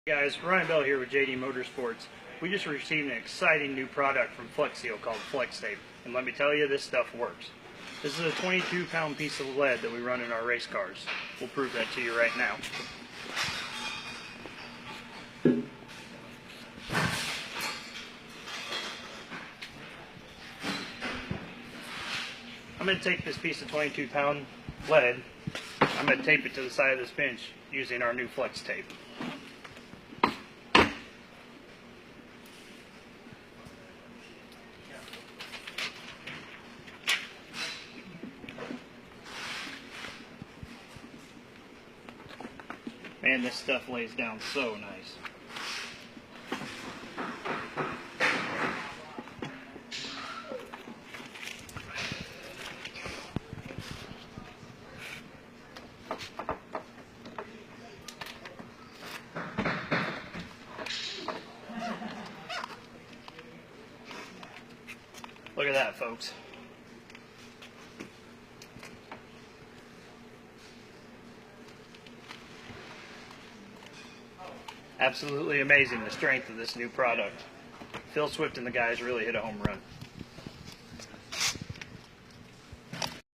Hey guys, Ryan Bell here with JD Motorsports. We just received an exciting new product from Flex Seal called Flex Tape, and let me tell you, this stuff works. This is a 22-pound piece of lead that we run in our race cars. We'll prove that to you right now. I'm going to take this piece of 22-pound lead, I'm going to tape it to the side of this bench using our new Flex Tape. Man, this stuff lays down so nice. Look at that, folks. Absolutely amazing, the strength of this new product. Phil Swift and the guys really hit a home run.